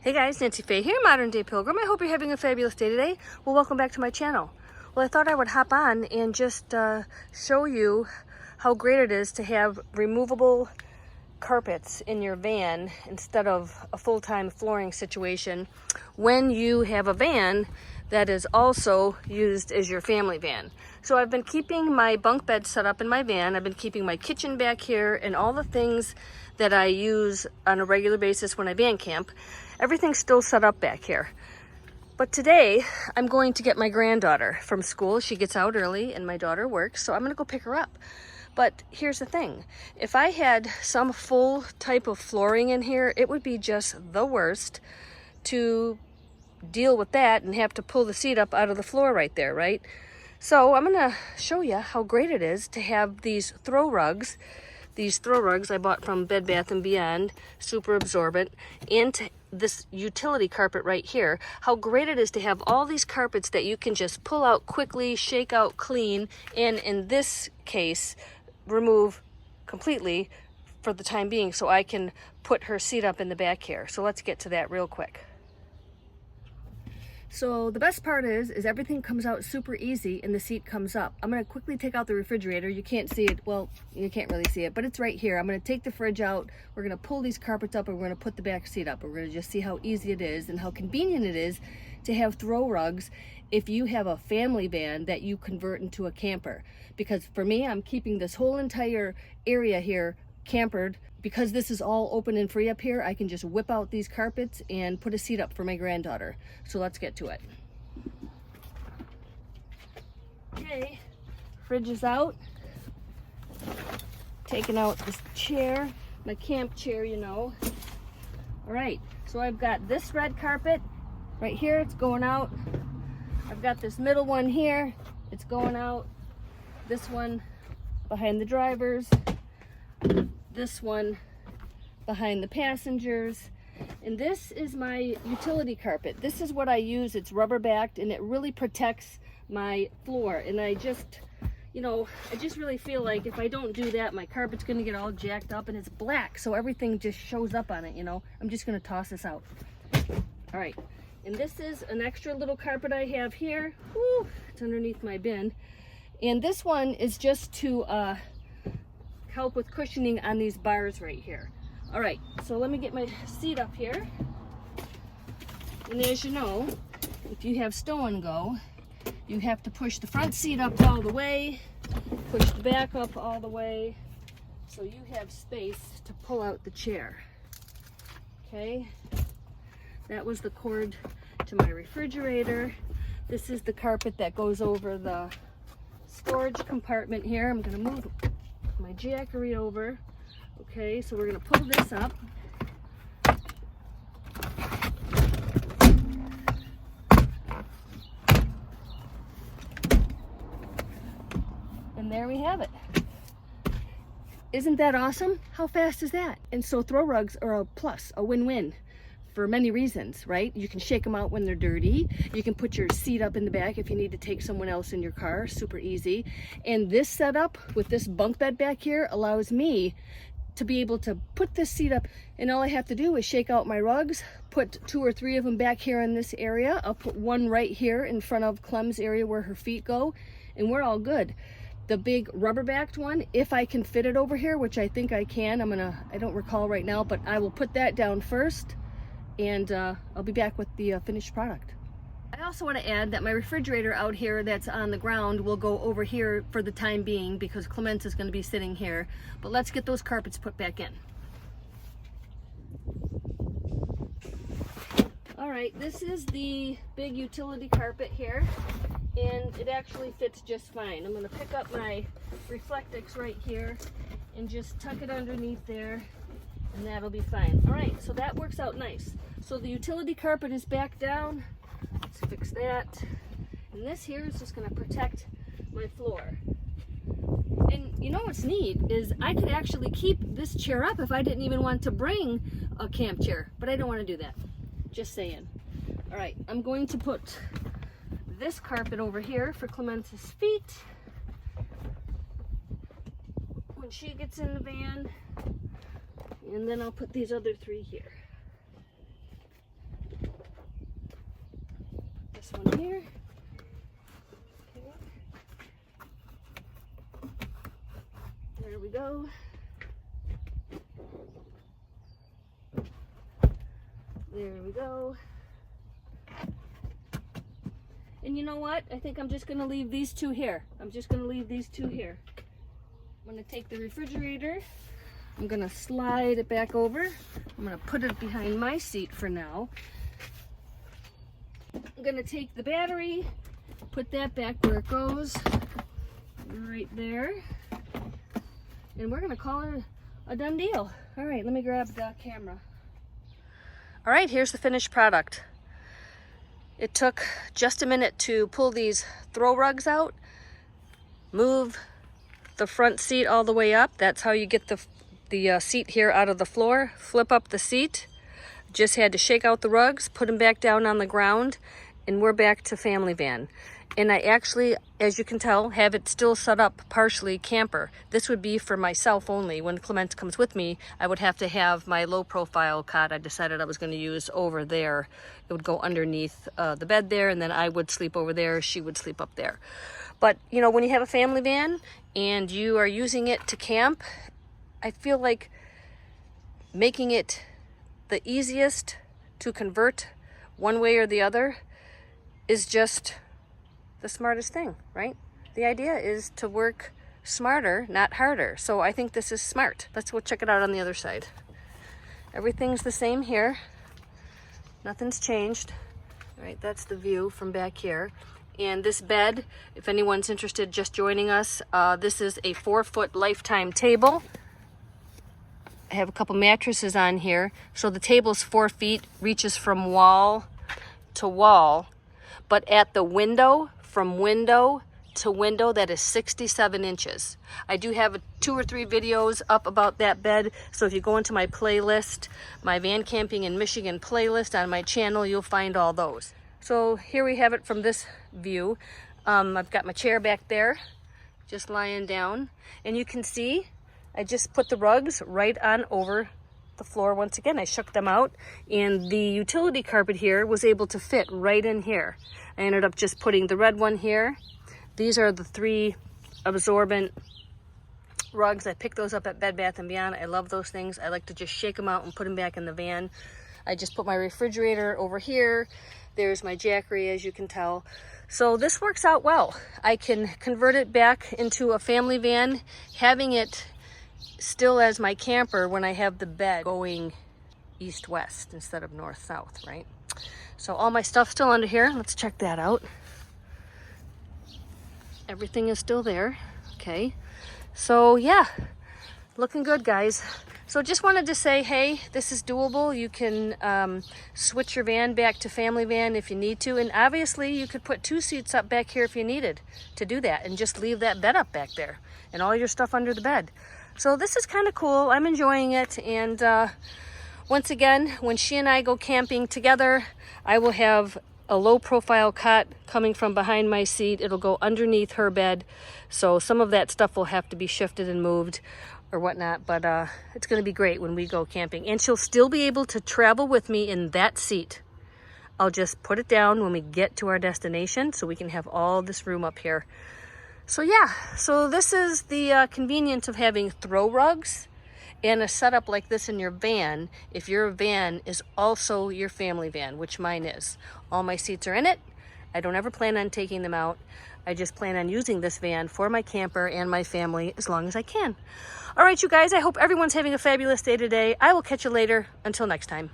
Hey guys, Nancy Faye here, Modern Day Pilgrim. I hope you're having a fabulous day today. Well, welcome back to my channel. Well, I thought I would hop on and just show you how great it is to have removable carpets in your van instead of a full-time flooring situation when you have a van that is also used as your family van. So I've been keeping my bunk bed set up in my van. I've been keeping my kitchen back here and all the things that I use on a regular basis when I van camp. Everything's still set up back here. But today I'm going to get my granddaughter from school. She gets out early and my daughter works, so I'm gonna go pick her up. But here's the thing, if I had some full type of flooring in here, it would be just the worst to deal with that and have to pull the seat up out of the floor right there, right? So I'm gonna show you how great it is to have these throw rugs. These throw rugs I bought from Bed Bath & Beyond, super absorbent, and this utility carpet right here. How great it is to have all these carpets that you can just pull out quickly, shake out clean, and in this case, remove completely for the time being so I can put her seat up in the back here. So let's get to that real quick. So the best part is everything comes out super easy and the seat comes up. I'm gonna quickly take out the refrigerator. You can't see it, well, you can't really see it, but it's right here. I'm gonna take the fridge out. We're gonna pull these carpets up and we're gonna put the back seat up. We're gonna just see how easy it is and how convenient it is to have throw rugs if you have a family van that you convert into a camper. Because for me, I'm keeping this whole entire area here campered. Because this is all open and free up here, I can just whip out these carpets and put a seat up for my granddaughter. So let's get to it. Okay, fridge is out. Taking out this chair, my camp chair, you know. All right, so I've got this red carpet right here, it's going out. I've got this middle one here, it's going out. This one behind the drivers. This one behind the passengers, and this is my utility carpet. This is what I use. It's rubber backed and it really protects my floor, and I just, you know, I just really feel like if I don't do that, my carpet's gonna get all jacked up, and it's black, so everything just shows up on it, you know. I'm just gonna toss this out. All right, and this is an extra little carpet I have here. Woo, it's underneath my bin, and this one is just to help with cushioning on these bars right here. All right, so let me get my seat up here. And as you know, if you have stow and go, you have to push the front seat up all the way, push the back up all the way, so you have space to pull out the chair. Okay, that was the cord to my refrigerator. This is the carpet that goes over the storage compartment here. I'm gonna move my jackery over. Okay, so we're gonna pull this up. And there we have it. Isn't that awesome? How fast is that? And so throw rugs are a plus, a win-win for many reasons, right? You can shake them out when they're dirty. You can put your seat up in the back if you need to take someone else in your car, super easy. And this setup with this bunk bed back here allows me to be able to put this seat up, and all I have to do is shake out my rugs, put 2 or 3 of them back here in this area. I'll put one right here in front of Clem's area where her feet go, and we're all good. The big rubber backed one, if I can fit it over here, which I think I can, I don't recall right now, but I will put that down first, and I'll be back with the finished product. I also want to add that my refrigerator out here that's on the ground will go over here for the time being because Clemence is going to be sitting here. But let's get those carpets put back in. All right, this is the big utility carpet here, and it actually fits just fine. I'm going to pick up my Reflectix right here and just tuck it underneath there, and that'll be fine. All right, so that works out nice. So the utility carpet is back down. Let's fix that. And this here is just going to protect my floor. And you know what's neat is I could actually keep this chair up if I didn't even want to bring a camp chair, but I don't want to do that. Just saying. All right, I'm going to put this carpet over here for Clemence's feet when she gets in the van, and then I'll put these other 3 here. this one here. Okay. There we go. There we go. And you know what? I think I'm just going to leave these two here. I'm just going to leave these two here. I'm going to take the refrigerator. I'm going to slide it back over. I'm going to put it behind my seat for now. I'm going to take the battery, put that back where it goes, right there. And we're going to call it a done deal. All right, let me grab the camera. All right, here's the finished product. It took just a minute to pull these throw rugs out, move the front seat all the way up. That's how you get the seat here out of the floor. Flip up the seat. Just had to shake out the rugs, put them back down on the ground, and we're back to family van. And I actually, as you can tell, have it still set up partially camper. This would be for myself only. When Clement comes with me, I would have to have my low profile cot I decided I was going to use over there. It would go underneath the bed there, and then I would sleep over there, she would sleep up there. But you know, when you have a family van and you are using it to camp, I feel like making it the easiest to convert one way or the other is just the smartest thing, right? The idea is to work smarter, not harder. So I think this is smart. Let's go check it out on the other side. Everything's the same here. Nothing's changed. All right, that's the view from back here. And this bed, if anyone's interested just joining us, this is a 4-foot lifetime table. I have a couple mattresses on here. So the table's 4 feet, reaches from wall to wall. But at the window, from window to window, that is 67 inches. I do have 2 or 3 videos up about that bed. So if you go into my playlist, my Van Camping in Michigan playlist on my channel, you'll find all those. So here we have it from this view. I've got my chair back there, just lying down. And you can see, I just put the rugs right on over the floor once again. I shook them out, and the utility carpet here was able to fit right in here. I ended up just putting the red one here. These are the 3 absorbent rugs. I picked those up at Bed Bath & Beyond. I love those things. I like to just shake them out and put them back in the van. I just put my refrigerator over here. There's my Jackery, as you can tell. So this works out well. I can convert it back into a family van, having it still as my camper when I have the bed going east-west instead of north-south, right? So all my stuff's still under here. Let's check that out. Everything is still there. Okay. So yeah, looking good, guys. So just wanted to say, hey, this is doable. You can switch your van back to family van if you need to. And obviously you could put 2 seats up back here if you needed to do that, and just leave that bed up back there and all your stuff under the bed. So this is kind of cool. I'm enjoying it. And once again, when she and I go camping together, I will have a low profile cot coming from behind my seat. It'll go underneath her bed. So some of that stuff will have to be shifted and moved or whatnot, but it's going to be great when we go camping. And she'll still be able to travel with me in that seat. I'll just put it down when we get to our destination so we can have all this room up here. So yeah, so this is the convenience of having throw rugs and a setup like this in your van if your van is also your family van, which mine is. All my seats are in it. I don't ever plan on taking them out. I just plan on using this van for my camper and my family as long as I can. All right, you guys, I hope everyone's having a fabulous day today. I will catch you later. Until next time.